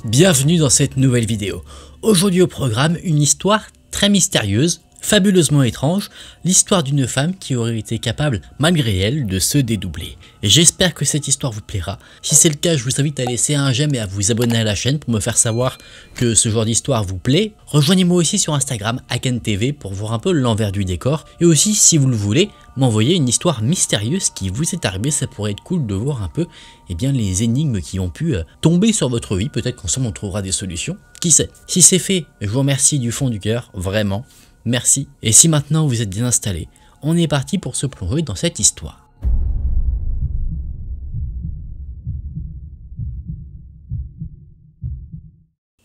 Bienvenue dans cette nouvelle vidéo. Aujourd'hui au programme, une histoire très mystérieuse, fabuleusement étrange, l'histoire d'une femme qui aurait été capable, malgré elle, de se dédoubler. J'espère que cette histoire vous plaira. Si c'est le cas, je vous invite à laisser un j'aime et à vous abonner à la chaîne pour me faire savoir que ce genre d'histoire vous plaît. Rejoignez-moi aussi sur Instagram, AkenTV, pour voir un peu l'envers du décor. Et aussi, si vous le voulez, m'envoyer une histoire mystérieuse qui vous est arrivée. Ça pourrait être cool de voir un peu les énigmes qui ont pu tomber sur votre vie. Peut-être qu'ensemble on trouvera des solutions. Qui sait? Si c'est fait, je vous remercie du fond du cœur, vraiment. Merci. Et si maintenant vous êtes bien installés, on est parti pour se plonger dans cette histoire.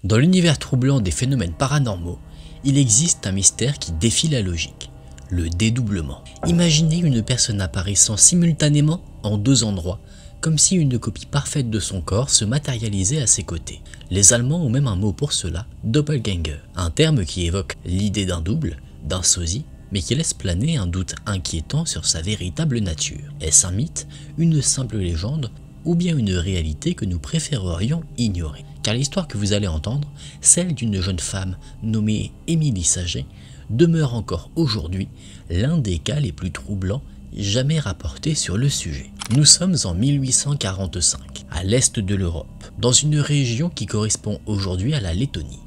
Dans l'univers troublant des phénomènes paranormaux, il existe un mystère qui défie la logique, le dédoublement. Imaginez une personne apparaissant simultanément en deux endroits, comme si une copie parfaite de son corps se matérialisait à ses côtés. Les Allemands ont même un mot pour cela, Doppelgänger, un terme qui évoque l'idée d'un double, d'un sosie, mais qui laisse planer un doute inquiétant sur sa véritable nature. Est-ce un mythe, une simple légende, ou bien une réalité que nous préférerions ignorer? Car l'histoire que vous allez entendre, celle d'une jeune femme nommée Émilie Saget, demeure encore aujourd'hui l'un des cas les plus troublants jamais rapportés sur le sujet. Nous sommes en 1845, à l'est de l'Europe, dans une région qui correspond aujourd'hui à la Lettonie.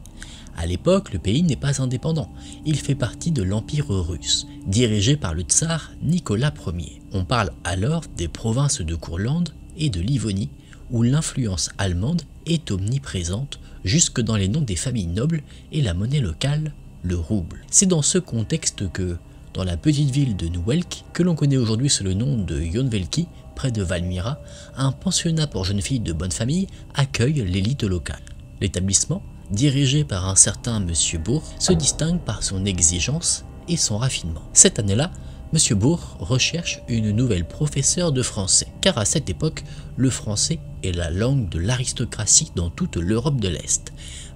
À l'époque, le pays n'est pas indépendant, il fait partie de l'Empire russe, dirigé par le tsar Nicolas Ier. On parle alors des provinces de Courlande et de Livonie, où l'influence allemande est omniprésente jusque dans les noms des familles nobles et la monnaie locale, le rouble. C'est dans ce contexte que, dans la petite ville de Nouwelk, que l'on connaît aujourd'hui sous le nom de Jönköping, près de Valmiera, un pensionnat pour jeunes filles de bonne famille accueille l'élite locale. L'établissement, dirigé par un certain Monsieur Bourg, se distingue par son exigence et son raffinement. Cette année-là, Monsieur Bourg recherche une nouvelle professeure de français, car à cette époque, le français est la langue de l'aristocratie dans toute l'Europe de l'Est,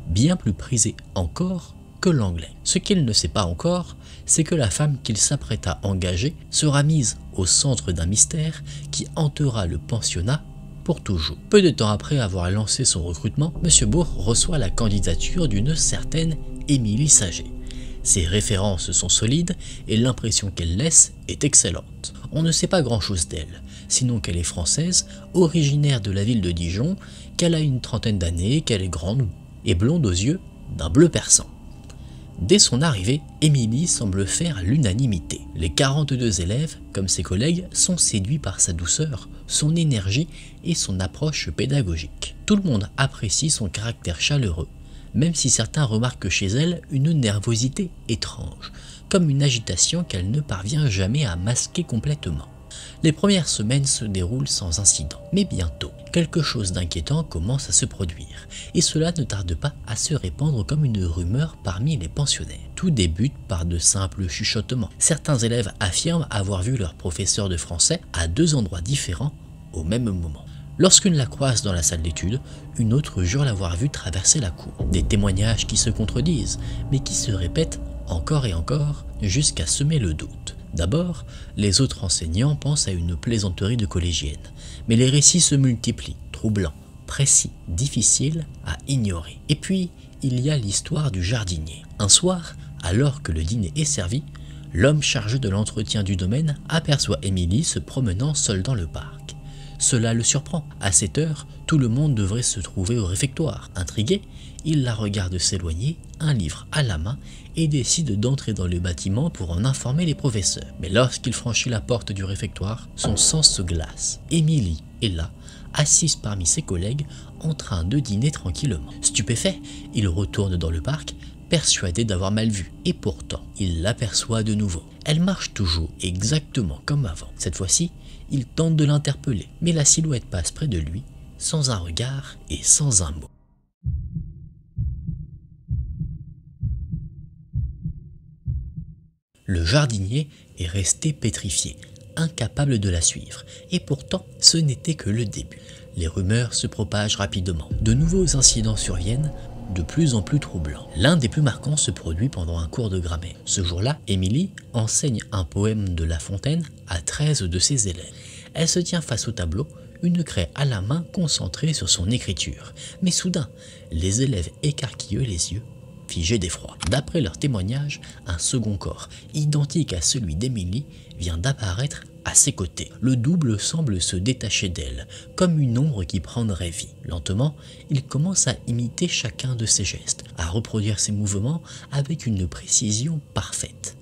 bien plus prisée encore que l'anglais. Ce qu'il ne sait pas encore, c'est que la femme qu'il s'apprête à engager sera mise au centre d'un mystère qui hantera le pensionnat pour toujours. Peu de temps après avoir lancé son recrutement, M. Bourg reçoit la candidature d'une certaine Émilie Saget. Ses références sont solides et l'impression qu'elle laisse est excellente. On ne sait pas grand-chose d'elle, sinon qu'elle est française, originaire de la ville de Dijon, qu'elle a une trentaine d'années, qu'elle est grande et blonde aux yeux d'un bleu perçant. Dès son arrivée, Émilie semble faire l'unanimité. Les 42 élèves, comme ses collègues, sont séduits par sa douceur, son énergie et son approche pédagogique. Tout le monde apprécie son caractère chaleureux, même si certains remarquent chez elle une nervosité étrange, comme une agitation qu'elle ne parvient jamais à masquer complètement. Les premières semaines se déroulent sans incident, mais bientôt, quelque chose d'inquiétant commence à se produire, et cela ne tarde pas à se répandre comme une rumeur parmi les pensionnaires. Tout débute par de simples chuchotements. Certains élèves affirment avoir vu leur professeur de français à deux endroits différents au même moment. Lorsqu'une la croise dans la salle d'études, une autre jure l'avoir vu traverser la cour. Des témoignages qui se contredisent, mais qui se répètent encore et encore jusqu'à semer le doute. D'abord, les autres enseignants pensent à une plaisanterie de collégienne, mais les récits se multiplient, troublants, précis, difficiles à ignorer. Et puis, il y a l'histoire du jardinier. Un soir, alors que le dîner est servi, l'homme chargé de l'entretien du domaine aperçoit Émilie se promenant seule dans le parc. Cela le surprend. À cette heure, tout le monde devrait se trouver au réfectoire. Intrigué, il la regarde s'éloigner, un livre à la main, et décide d'entrer dans le bâtiment pour en informer les professeurs. Mais lorsqu'il franchit la porte du réfectoire, son sang se glace. Émilie est là, assise parmi ses collègues, en train de dîner tranquillement. Stupéfait, il retourne dans le parc, persuadé d'avoir mal vu, et pourtant, il l'aperçoit de nouveau. Elle marche toujours exactement comme avant. Cette fois-ci, il tente de l'interpeller, mais la silhouette passe près de lui, sans un regard et sans un mot. Le jardinier est resté pétrifié, incapable de la suivre, et pourtant ce n'était que le début. Les rumeurs se propagent rapidement. De nouveaux incidents surviennent, de plus en plus troublants. L'un des plus marquants se produit pendant un cours de grammaire. Ce jour-là, Émilie enseigne un poème de La Fontaine à 13 de ses élèves. Elle se tient face au tableau, une craie à la main concentrée sur son écriture. Mais soudain, les élèves écarquillent les yeux, figés d'effroi. D'après leur témoignage, un second corps, identique à celui d'Emily, vient d'apparaître à ses côtés. Le double semble se détacher d'elle, comme une ombre qui prendrait vie. Lentement, il commence à imiter chacun de ses gestes, à reproduire ses mouvements avec une précision parfaite.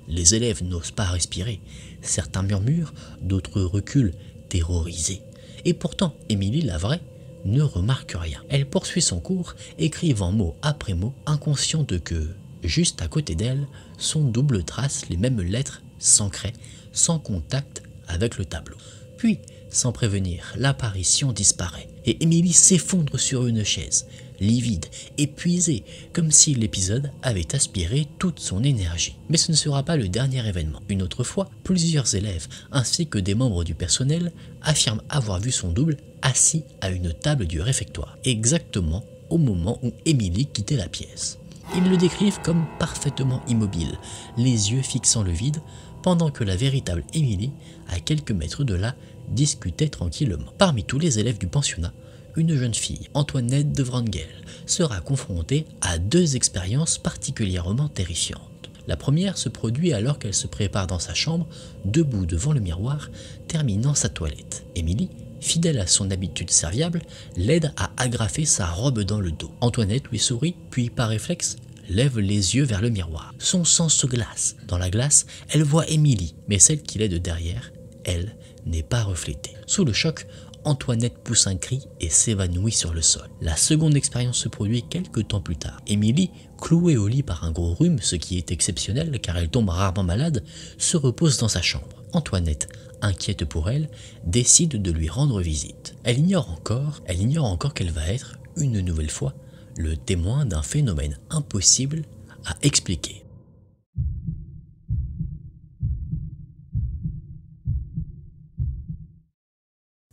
Les élèves n'osent pas respirer. Certains murmurent, d'autres reculent, terrorisés. Et pourtant, Emily, la vraie, ne remarque rien. Elle poursuit son cours, écrivant mot après mot, inconsciente que, juste à côté d'elle, son double trace les mêmes lettres, sans craie, sans contact avec le tableau. Puis, sans prévenir, l'apparition disparaît, et Emily s'effondre sur une chaise, livide, épuisée, comme si l'épisode avait aspiré toute son énergie. Mais ce ne sera pas le dernier événement. Une autre fois, plusieurs élèves, ainsi que des membres du personnel, affirment avoir vu son double assis à une table du réfectoire, exactement au moment où Emily quittait la pièce. Ils le décrivent comme parfaitement immobile, les yeux fixant le vide, pendant que la véritable Emily, à quelques mètres de là, discutait tranquillement. Parmi tous les élèves du pensionnat, une jeune fille, Antoinette de Wrangel, sera confrontée à deux expériences particulièrement terrifiantes. La première se produit alors qu'elle se prépare dans sa chambre, debout devant le miroir, terminant sa toilette. Emily, fidèle à son habitude serviable, l'aide à agrafer sa robe dans le dos. Antoinette lui sourit, puis par réflexe, lève les yeux vers le miroir. Son sang se glace. Dans la glace, elle voit Emily, mais celle qui l'aide derrière, elle, n'est pas reflétée. Sous le choc, Antoinette pousse un cri et s'évanouit sur le sol. La seconde expérience se produit quelques temps plus tard. Emily, clouée au lit par un gros rhume, ce qui est exceptionnel car elle tombe rarement malade, se repose dans sa chambre. Antoinette, inquiète pour elle, décide de lui rendre visite. Elle ignore encore qu'elle va être, une nouvelle fois, le témoin d'un phénomène impossible à expliquer.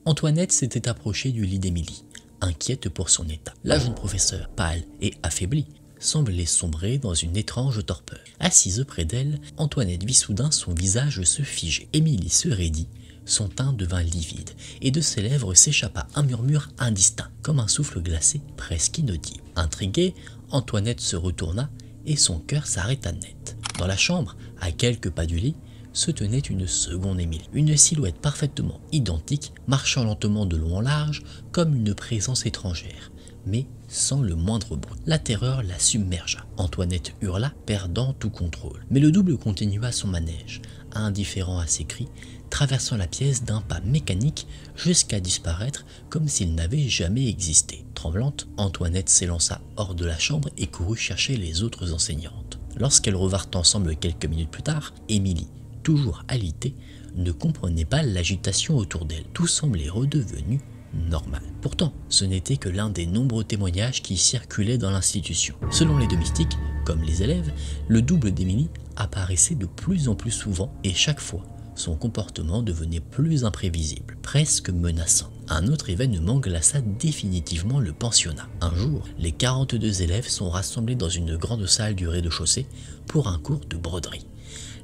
Antoinette s'était approchée du lit d'Emily, inquiète pour son état. La jeune professeure, pâle et affaiblie, semblait sombrer dans une étrange torpeur. Assise près d'elle, Antoinette vit soudain son visage se figer. Emily se raidit, son teint devint livide, et de ses lèvres s'échappa un murmure indistinct, comme un souffle glacé, presque inaudible. Intriguée, Antoinette se retourna et son cœur s'arrêta net. Dans la chambre, à quelques pas du lit, se tenait une seconde Émilie, une silhouette parfaitement identique, marchant lentement de long en large, comme une présence étrangère, mais sans le moindre bruit. La terreur la submergea. Antoinette hurla, perdant tout contrôle. Mais le double continua son manège, indifférent à ses cris, traversant la pièce d'un pas mécanique jusqu'à disparaître comme s'il n'avait jamais existé. Tremblante, Antoinette s'élança hors de la chambre et courut chercher les autres enseignantes. Lorsqu'elles revinrent ensemble quelques minutes plus tard, Émilie, toujours alitée, ne comprenait pas l'agitation autour d'elle. Tout semblait redevenu normal. Pourtant, ce n'était que l'un des nombreux témoignages qui circulaient dans l'institution. Selon les domestiques, comme les élèves, le double d'Émilie apparaissait de plus en plus souvent et chaque fois, son comportement devenait plus imprévisible, presque menaçant. Un autre événement glaça définitivement le pensionnat. Un jour, les 42 élèves sont rassemblés dans une grande salle du rez-de-chaussée pour un cours de broderie.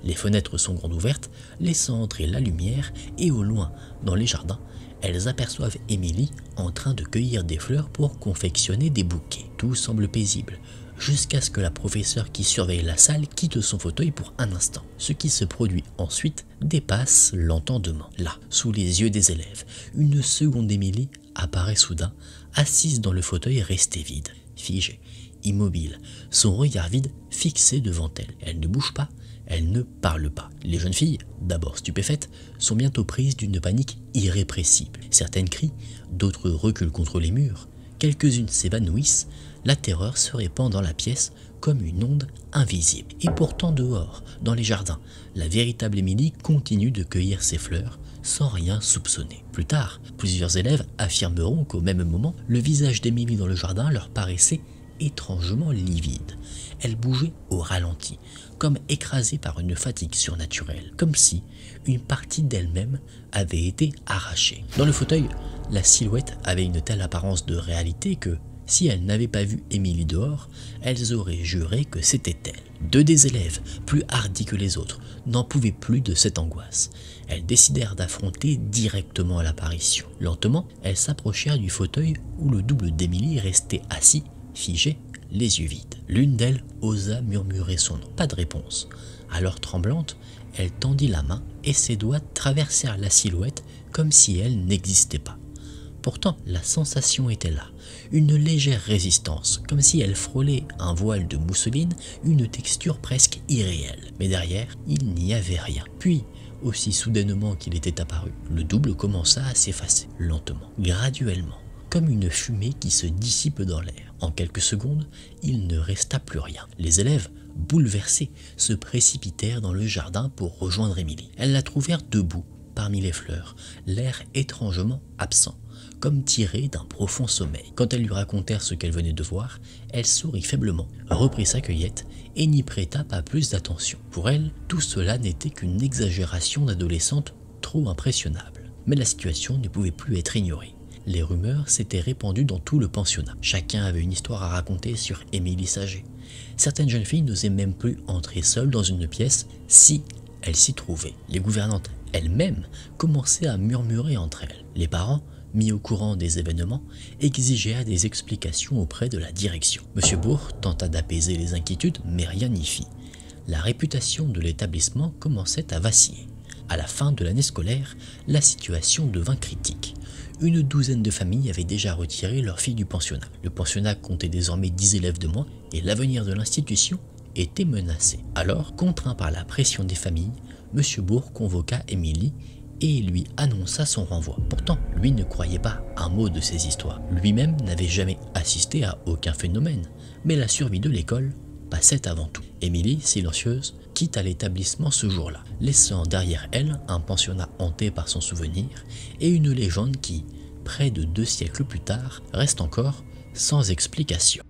Les fenêtres sont grandes ouvertes, laissant entrer la lumière, et au loin, dans les jardins, elles aperçoivent Émilie en train de cueillir des fleurs pour confectionner des bouquets. Tout semble paisible, jusqu'à ce que la professeure qui surveille la salle quitte son fauteuil pour un instant. Ce qui se produit ensuite dépasse l'entendement. Là, sous les yeux des élèves, une seconde Émilie apparaît soudain, assise dans le fauteuil resté vide, figée, immobile, son regard vide fixé devant elle. Elle ne bouge pas, elle ne parle pas. Les jeunes filles, d'abord stupéfaites, sont bientôt prises d'une panique irrépressible. Certaines crient, d'autres reculent contre les murs, quelques-unes s'évanouissent, la terreur se répand dans la pièce comme une onde invisible. Et pourtant dehors, dans les jardins, la véritable Émilie continue de cueillir ses fleurs sans rien soupçonner. Plus tard, plusieurs élèves affirmeront qu'au même moment, le visage d'Émilie dans le jardin leur paraissait étrangement livide. Elle bougeait au ralenti, comme écrasée par une fatigue surnaturelle, comme si une partie d'elle-même avait été arrachée. Dans le fauteuil, la silhouette avait une telle apparence de réalité que, Si elles n'avaient pas vu Émilie dehors, elles auraient juré que c'était elle. Deux des élèves, plus hardis que les autres, n'en pouvaient plus de cette angoisse. Elles décidèrent d'affronter directement l'apparition. Lentement, elles s'approchèrent du fauteuil où le double d'Émilie restait assis, figé, les yeux vides. L'une d'elles osa murmurer son nom. Pas de réponse. Alors tremblante, elle tendit la main et ses doigts traversèrent la silhouette comme si elle n'existait pas. Pourtant, la sensation était là, une légère résistance, comme si elle frôlait un voile de mousseline, une texture presque irréelle. Mais derrière, il n'y avait rien. Puis, aussi soudainement qu'il était apparu, le double commença à s'effacer, lentement, graduellement, comme une fumée qui se dissipe dans l'air. En quelques secondes, il ne resta plus rien. Les élèves, bouleversés, se précipitèrent dans le jardin pour rejoindre Émilie. Elles la trouvèrent debout, parmi les fleurs, l'air étrangement absent, comme tirée d'un profond sommeil. Quand elles lui racontèrent ce qu'elle venait de voir, elle sourit faiblement, reprit sa cueillette et n'y prêta pas plus d'attention. Pour elle, tout cela n'était qu'une exagération d'adolescente trop impressionnable. Mais la situation ne pouvait plus être ignorée. Les rumeurs s'étaient répandues dans tout le pensionnat. Chacun avait une histoire à raconter sur Émilie Saget. Certaines jeunes filles n'osaient même plus entrer seules dans une pièce si elles s'y trouvaient. Les gouvernantes elles-mêmes commençaient à murmurer entre elles. Les parents, mis au courant des événements, exigeaient des explications auprès de la direction. M. Bourg tenta d'apaiser les inquiétudes, mais rien n'y fit. La réputation de l'établissement commençait à vaciller. À la fin de l'année scolaire, la situation devint critique. Une douzaine de familles avaient déjà retiré leurs filles du pensionnat. Le pensionnat comptait désormais 10 élèves de moins et l'avenir de l'institution était menacé. Alors, contraint par la pression des familles, M. Bourg convoqua Émilie et lui annonça son renvoi. Pourtant, lui ne croyait pas un mot de ces histoires. Lui-même n'avait jamais assisté à aucun phénomène, mais la survie de l'école passait avant tout. Émilie, silencieuse, quitta l'établissement ce jour-là, laissant derrière elle un pensionnat hanté par son souvenir et une légende qui, près de 2 siècles plus tard, reste encore sans explication.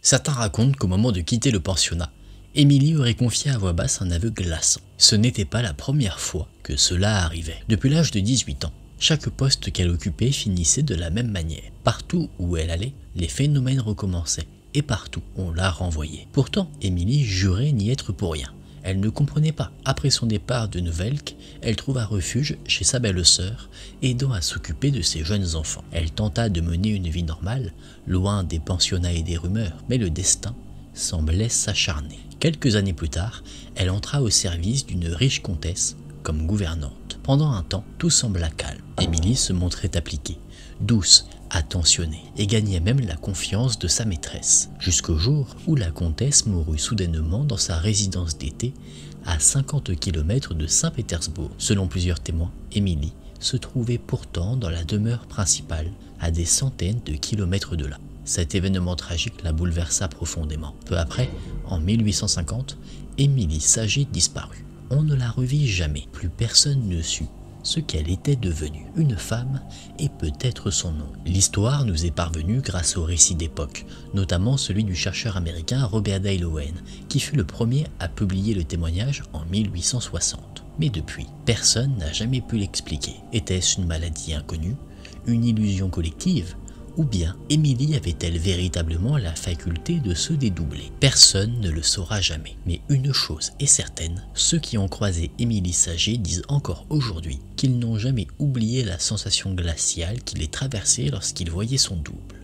Certains racontent qu'au moment de quitter le pensionnat, Émilie aurait confié à voix basse un aveu glaçant. Ce n'était pas la première fois que cela arrivait. Depuis l'âge de 18 ans, chaque poste qu'elle occupait finissait de la même manière. Partout où elle allait, les phénomènes recommençaient, et partout on la renvoyait. Pourtant, Émilie jurait n'y être pour rien. Elle ne comprenait pas. Après son départ de Novelk, elle trouva refuge chez sa belle-sœur, aidant à s'occuper de ses jeunes enfants. Elle tenta de mener une vie normale, loin des pensionnats et des rumeurs, mais le destin semblait s'acharner. Quelques années plus tard, elle entra au service d'une riche comtesse comme gouvernante. Pendant un temps, tout sembla calme. Émilie se montrait appliquée, douce, attentionnée, et gagnait même la confiance de sa maîtresse, jusqu'au jour où la comtesse mourut soudainement dans sa résidence d'été à 50 km de Saint-Pétersbourg. Selon plusieurs témoins, Émilie se trouvait pourtant dans la demeure principale, à des centaines de kilomètres de là. Cet événement tragique la bouleversa profondément. Peu après, en 1850, Émilie Saget disparut. On ne la revit jamais. Plus personne ne sut ce qu'elle était devenue, une femme et peut-être son nom. L'histoire nous est parvenue grâce aux récits d'époque, notamment celui du chercheur américain Robert Dale Owen, qui fut le premier à publier le témoignage en 1860. Mais depuis, personne n'a jamais pu l'expliquer. Était-ce une maladie inconnue, une illusion collective, ou bien Émilie avait-elle véritablement la faculté de se dédoubler? Personne ne le saura jamais. Mais une chose est certaine, ceux qui ont croisé Émilie Saget disent encore aujourd'hui qu'ils n'ont jamais oublié la sensation glaciale qui les traversait lorsqu'ils voyaient son double.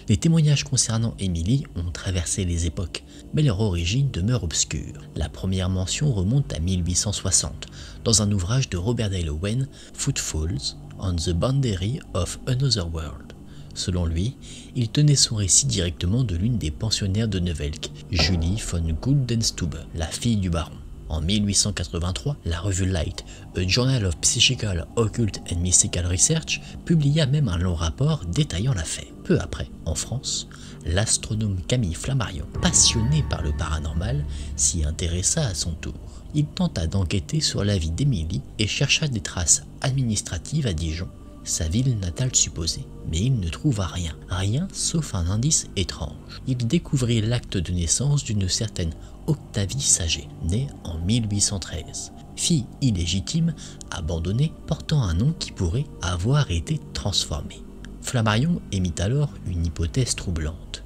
Les témoignages concernant Émilie ont traversé les époques, mais leur origine demeure obscure. La première mention remonte à 1860, dans un ouvrage de Robert Dale Owen, Footfalls on the Boundary of Another World. Selon lui, il tenait son récit directement de l'une des pensionnaires de Novelk, Julie von Guldenstube, la fille du baron. En 1883, la revue Light, A Journal of Psychical, Occult and Mystical Research, publia même un long rapport détaillant l'affaire. Peu après, en France, l'astronome Camille Flammarion, passionné par le paranormal, s'y intéressa à son tour. Il tenta d'enquêter sur la vie d'Émilie et chercha des traces administratives à Dijon, sa ville natale supposée, mais il ne trouva rien sauf un indice étrange. Il découvrit l'acte de naissance d'une certaine Octavie Saget, née en 1813. fille illégitime, abandonnée, portant un nom qui pourrait avoir été transformé. Flammarion émit alors une hypothèse troublante.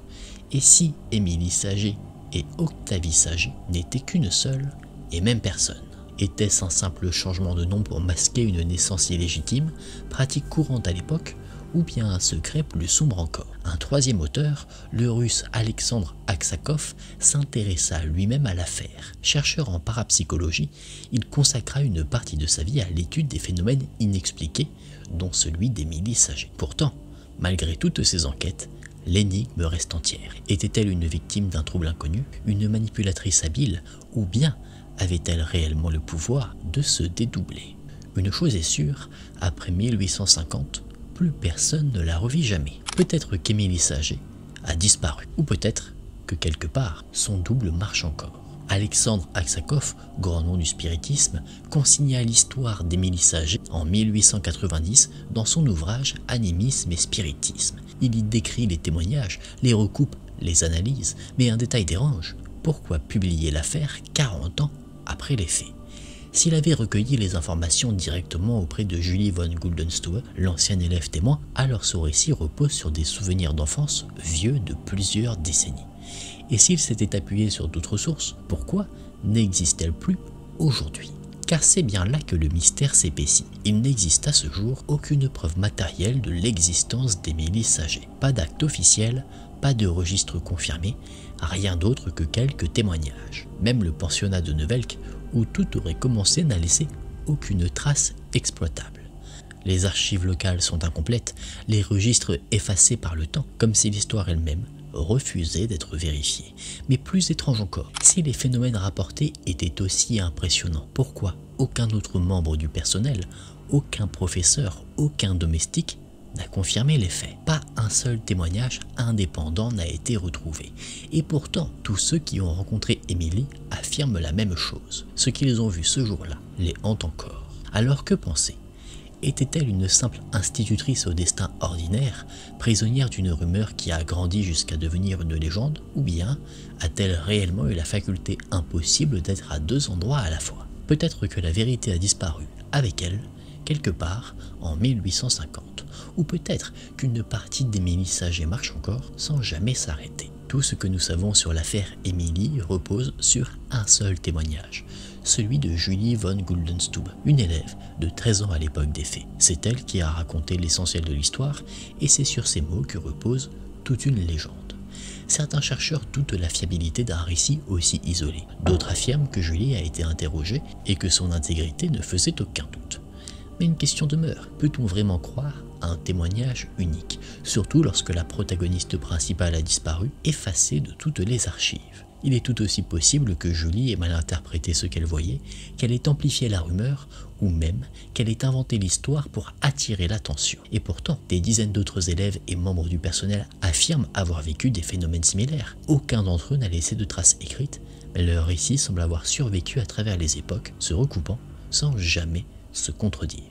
Et si Émilie Saget et Octavie Saget n'étaient qu'une seule et même personne? Était-ce un simple changement de nom pour masquer une naissance illégitime, pratique courante à l'époque, ou bien un secret plus sombre encore? Un troisième auteur, le russe Alexandre Aksakov, s'intéressa lui-même à l'affaire. Chercheur en parapsychologie, il consacra une partie de sa vie à l'étude des phénomènes inexpliqués, dont celui d'Émilie Saget. Pourtant, malgré toutes ces enquêtes, l'énigme reste entière. Était-elle une victime d'un trouble inconnu, une manipulatrice habile, ou bien avait-elle réellement le pouvoir de se dédoubler? Une chose est sûre, après 1850, plus personne ne la revit jamais. Peut-être qu'Émilie Saget a disparu, ou peut-être que quelque part, son double marche encore. Alexandre Aksakov, grand nom du spiritisme, consigna l'histoire d'Émilie Saget en 1890 dans son ouvrage Animisme et spiritisme. Il y décrit les témoignages, les recoupe, les analyse, mais un détail dérange. Pourquoi publier l'affaire 40 ans après les faits? S'il avait recueilli les informations directement auprès de Julie von Guldenstube, l'ancien élève témoin, alors son récit repose sur des souvenirs d'enfance vieux de plusieurs décennies. Et s'il s'était appuyé sur d'autres sources, pourquoi n'existe-t-elle plus aujourd'hui? Car c'est bien là que le mystère s'épaissit. Il n'existe à ce jour aucune preuve matérielle de l'existence d'Émilie Saget. Pas d'acte officiel, pas de registre confirmé, rien d'autre que quelques témoignages. Même le pensionnat de Nevelk, où tout aurait commencé, n'a laissé aucune trace exploitable. Les archives locales sont incomplètes, les registres effacés par le temps, comme si l'histoire elle-même refusait d'être vérifiée. Mais plus étrange encore, si les phénomènes rapportés étaient aussi impressionnants, pourquoi aucun autre membre du personnel, aucun professeur, aucun domestique n'a confirmé les faits? Pas un seul témoignage indépendant n'a été retrouvé. Et pourtant, tous ceux qui ont rencontré Émilie affirment la même chose. Ce qu'ils ont vu ce jour-là les hante encore. Alors que penser? Était-elle une simple institutrice au destin ordinaire, prisonnière d'une rumeur qui a grandi jusqu'à devenir une légende, ou bien a-t-elle réellement eu la faculté impossible d'être à deux endroits à la fois? Peut-être que la vérité a disparu avec elle, quelque part en 1850, ou peut-être qu'une partie d'Émilie Saget marche encore sans jamais s'arrêter. Tout ce que nous savons sur l'affaire Émilie repose sur un seul témoignage, celui de Julie von Guldenstube, une élève de 13 ans à l'époque des faits. C'est elle qui a raconté l'essentiel de l'histoire, et c'est sur ces mots que repose toute une légende. Certains chercheurs doutent la fiabilité d'un récit aussi isolé. D'autres affirment que Julie a été interrogée et que son intégrité ne faisait aucun doute. Mais une question demeure, peut-on vraiment croire à un témoignage unique, surtout lorsque la protagoniste principale a disparu, effacée de toutes les archives? Il est tout aussi possible que Julie ait mal interprété ce qu'elle voyait, qu'elle ait amplifié la rumeur, ou même qu'elle ait inventé l'histoire pour attirer l'attention. Et pourtant, des dizaines d'autres élèves et membres du personnel affirment avoir vécu des phénomènes similaires. Aucun d'entre eux n'a laissé de traces écrites, mais leur récit semble avoir survécu à travers les époques, se recoupant sans jamais se contredire.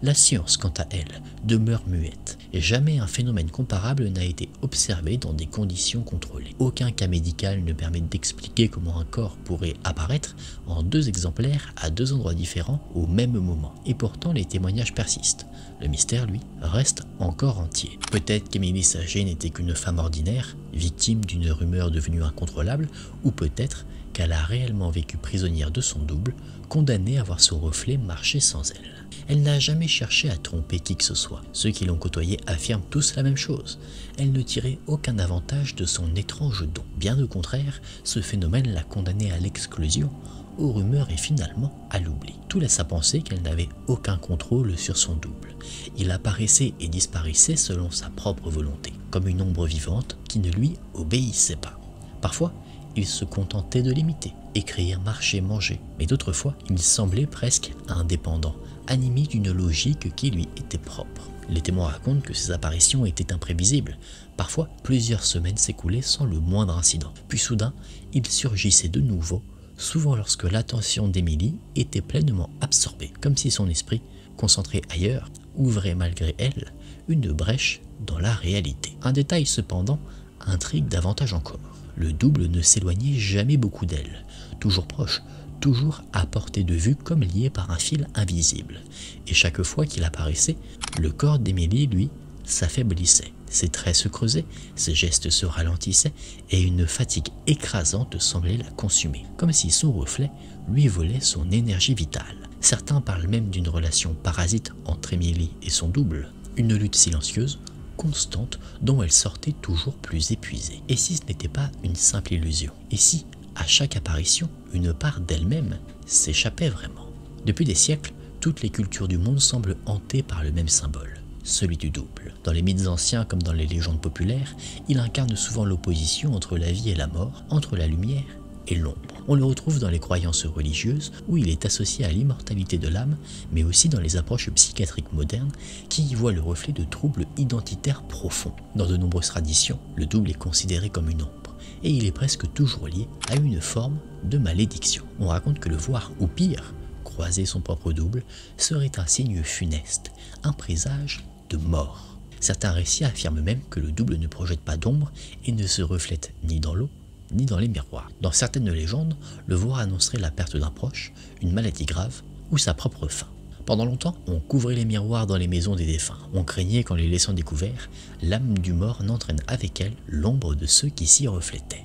La science, quant à elle, demeure muette, et jamais un phénomène comparable n'a été observé dans des conditions contrôlées. Aucun cas médical ne permet d'expliquer comment un corps pourrait apparaître en deux exemplaires à deux endroits différents au même moment. Et pourtant, les témoignages persistent. Le mystère, lui, reste encore entier. Peut-être qu'Émilie Saget n'était qu'une femme ordinaire, victime d'une rumeur devenue incontrôlable, ou peut-être qu'elle a réellement vécu prisonnière de son double, condamnée à voir son reflet marcher sans elle. Elle n'a jamais cherché à tromper qui que ce soit. Ceux qui l'ont côtoyée affirment tous la même chose. Elle ne tirait aucun avantage de son étrange don. Bien au contraire, ce phénomène l'a condamnée à l'exclusion, aux rumeurs et finalement à l'oubli. Tout laisse à penser qu'elle n'avait aucun contrôle sur son double. Il apparaissait et disparaissait selon sa propre volonté, comme une ombre vivante qui ne lui obéissait pas. Parfois, il se contentait de l'imiter, écrire, marcher, manger. Mais d'autres fois, il semblait presque indépendant, animé d'une logique qui lui était propre. Les témoins racontent que ces apparitions étaient imprévisibles. Parfois, plusieurs semaines s'écoulaient sans le moindre incident. Puis soudain, il surgissait de nouveau, souvent lorsque l'attention d'Émilie était pleinement absorbée, comme si son esprit, concentré ailleurs, ouvrait malgré elle une brèche dans la réalité. Un détail cependant intrigue davantage encore. Le double ne s'éloignait jamais beaucoup d'elle, toujours proche, toujours à portée de vue comme lié par un fil invisible. Et chaque fois qu'il apparaissait, le corps d'Émilie, lui, s'affaiblissait. Ses traits se creusaient, ses gestes se ralentissaient et une fatigue écrasante semblait la consumer, comme si son reflet lui volait son énergie vitale. Certains parlent même d'une relation parasite entre Émilie et son double, une lutte silencieuse, constante, dont elle sortait toujours plus épuisée. Et si ce n'était pas une simple illusion? Et si, à chaque apparition, une part d'elle-même s'échappait vraiment? Depuis des siècles, toutes les cultures du monde semblent hantées par le même symbole, celui du double. Dans les mythes anciens comme dans les légendes populaires, il incarne souvent l'opposition entre la vie et la mort, entre la lumière et l'ombre. On le retrouve dans les croyances religieuses où il est associé à l'immortalité de l'âme, mais aussi dans les approches psychiatriques modernes qui y voient le reflet de troubles identitaires profonds. Dans de nombreuses traditions, le double est considéré comme une ombre et il est presque toujours lié à une forme de malédiction. On raconte que le voir, ou pire, croiser son propre double, serait un signe funeste, un présage de mort. Certains récits affirment même que le double ne projette pas d'ombre et ne se reflète ni dans l'eau, ni dans les miroirs. Dans certaines légendes, le voir annoncerait la perte d'un proche, une maladie grave ou sa propre fin. Pendant longtemps, on couvrait les miroirs dans les maisons des défunts. On craignait qu'en les laissant découverts, l'âme du mort n'entraîne avec elle l'ombre de ceux qui s'y reflétaient.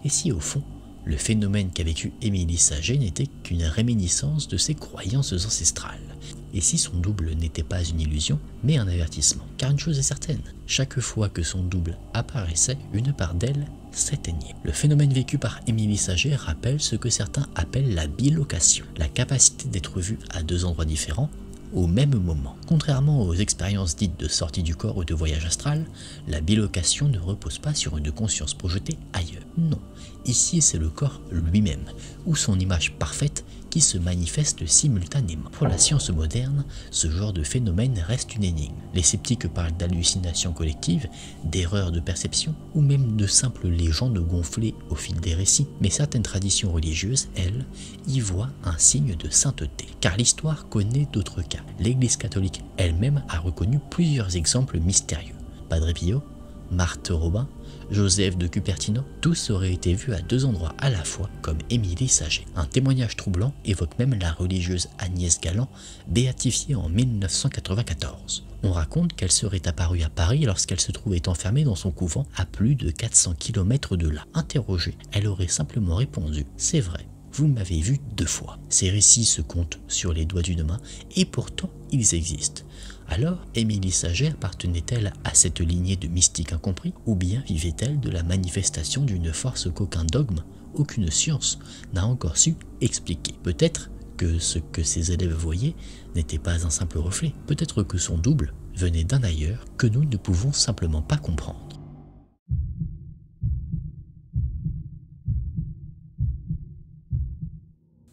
Et si au fond, le phénomène qu'a vécu Émilie Saget n'était qu'une réminiscence de ses croyances ancestrales? Et si son double n'était pas une illusion, mais un avertissement? Car une chose est certaine, chaque fois que son double apparaissait, une part d'elle s'éteignait. Le phénomène vécu par Émilie Saget rappelle ce que certains appellent la bilocation, la capacité d'être vu à deux endroits différents au même moment. Contrairement aux expériences dites de sortie du corps ou de voyage astral, la bilocation ne repose pas sur une conscience projetée ailleurs. Non, ici c'est le corps lui-même, ou son image parfaite qui se manifeste simultanément. Pour la science moderne, ce genre de phénomène reste une énigme. Les sceptiques parlent d'hallucinations collectives, d'erreurs de perception, ou même de simples légendes gonflées au fil des récits. Mais certaines traditions religieuses, elles, y voient un signe de sainteté. Car l'histoire connaît d'autres cas. L'Église catholique elle-même a reconnu plusieurs exemples mystérieux. Padre Pio, Marthe Robin, Joseph de Cupertino, tous auraient été vus à deux endroits à la fois comme Émilie Saget. Un témoignage troublant évoque même la religieuse Agnès Galland, béatifiée en 1994. On raconte qu'elle serait apparue à Paris lorsqu'elle se trouvait enfermée dans son couvent à plus de 400 km de là. Interrogée, elle aurait simplement répondu « C'est vrai, vous m'avez vu 2 fois ». Ces récits se comptent sur les doigts d'une main et pourtant ils existent. Alors, Émilie Saget appartenait-elle à cette lignée de mystiques incompris ou bien vivait-elle de la manifestation d'une force qu'aucun dogme, aucune science n'a encore su expliquer? Peut-être que ce que ses élèves voyaient n'était pas un simple reflet, peut-être que son double venait d'un ailleurs que nous ne pouvons simplement pas comprendre.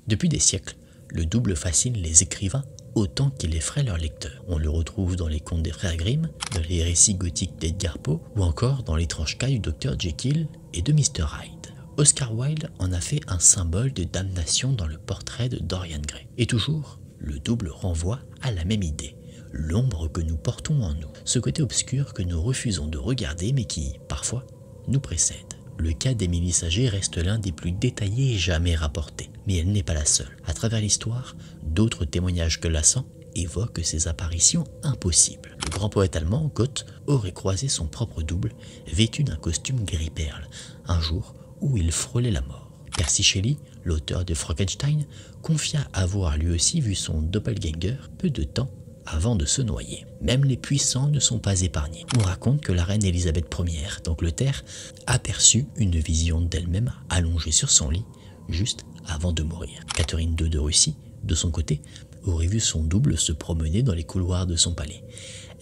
Depuis des siècles, le double fascine les écrivains autant qu'il effraie leurs lecteurs. On le retrouve dans les contes des frères Grimm, dans les récits gothiques d'Edgar Poe ou encore dans l'étrange cas du Dr Jekyll et de Mr Hyde. Oscar Wilde en a fait un symbole de damnation dans le portrait de Dorian Gray. Et toujours, le double renvoie à la même idée, l'ombre que nous portons en nous, ce côté obscur que nous refusons de regarder mais qui, parfois, nous précède. Le cas d'Émilie Saget reste l'un des plus détaillés jamais rapportés, mais elle n'est pas la seule. À travers l'histoire, d'autres témoignages glaçants évoquent ces apparitions impossibles. Le grand poète allemand, Goethe, aurait croisé son propre double, vêtu d'un costume gris-perle, un jour où il frôlait la mort. Percy Shelley, l'auteur de Frankenstein, confia avoir lui aussi vu son doppelganger peu de temps avant de se noyer. Même les puissants ne sont pas épargnés. On raconte que la reine Élisabeth Ier d'Angleterre aperçut une vision d'elle-même allongée sur son lit juste avant de mourir. Catherine II de Russie, de son côté, aurait vu son double se promener dans les couloirs de son palais.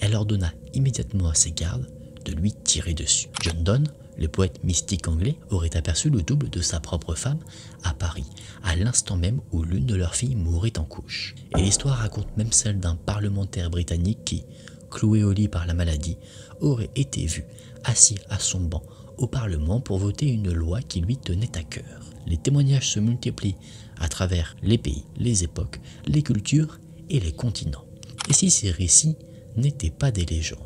Elle ordonna immédiatement à ses gardes de lui tirer dessus. John Donne, le poète mystique anglais, aurait aperçu le double de sa propre femme à Paris, à l'instant même où l'une de leurs filles mourait en couche. Et l'histoire raconte même celle d'un parlementaire britannique qui, cloué au lit par la maladie, aurait été vu assis à son banc au Parlement pour voter une loi qui lui tenait à cœur. Les témoignages se multiplient à travers les pays, les époques, les cultures et les continents. Et si ces récits n'étaient pas des légendes?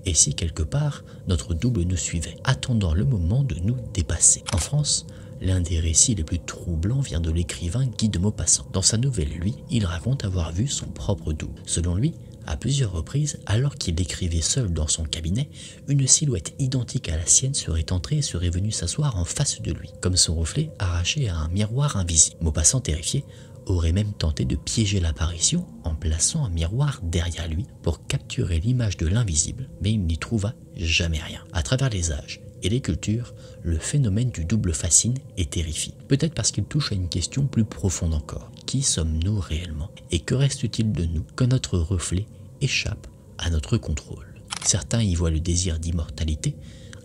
Et si quelque part notre double nous suivait, attendant le moment de nous dépasser? En France, L'un des récits les plus troublants vient de l'écrivain Guy de Maupassant. Dans sa nouvelle Lui, il raconte avoir vu son propre double. Selon lui, à plusieurs reprises, alors qu'il écrivait seul dans son cabinet, une silhouette identique à la sienne serait entrée et serait venue s'asseoir en face de lui, comme son reflet arraché à un miroir invisible. Maupassant, terrifié, aurait même tenté de piéger l'apparition en plaçant un miroir derrière lui pour capturer l'image de l'invisible, mais il n'y trouva jamais rien. À travers les âges et les cultures, le phénomène du double fascine et terrifie. Peut-être parce qu'il touche à une question plus profonde encore. Qui sommes-nous réellement? Et que reste-t-il de nous quand notre reflet échappe à notre contrôle? Certains y voient le désir d'immortalité,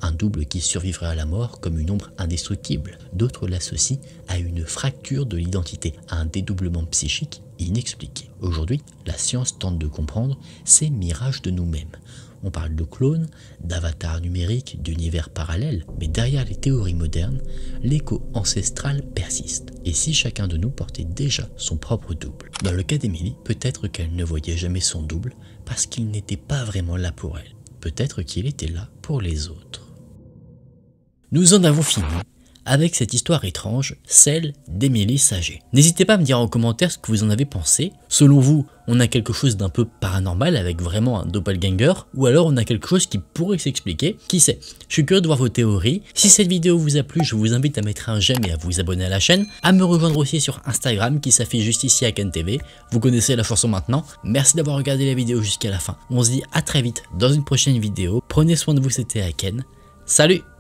un double qui survivrait à la mort comme une ombre indestructible. D'autres l'associent à une fracture de l'identité, à un dédoublement psychique inexpliqué. Aujourd'hui, la science tente de comprendre ces mirages de nous-mêmes. On parle de clones, d'avatars numériques, d'univers parallèles, mais derrière les théories modernes, l'écho ancestral persiste. Et si chacun de nous portait déjà son propre double? Dans le cas d'Emily, peut-être qu'elle ne voyait jamais son double parce qu'il n'était pas vraiment là pour elle. Peut-être qu'il était là pour les autres. Nous en avons fini avec cette histoire étrange, celle d'Émilie Saget. N'hésitez pas à me dire en commentaire ce que vous en avez pensé. Selon vous, on a quelque chose d'un peu paranormal avec vraiment un doppelganger, ou alors on a quelque chose qui pourrait s'expliquer, qui sait. Je suis curieux de voir vos théories. Si cette vidéo vous a plu, je vous invite à mettre un j'aime et à vous abonner à la chaîne, à me rejoindre aussi sur Instagram qui s'affiche juste ici à Ken TV. Vous connaissez la chanson maintenant. Merci d'avoir regardé la vidéo jusqu'à la fin. On se dit à très vite dans une prochaine vidéo. Prenez soin de vous, c'était Ken. Salut!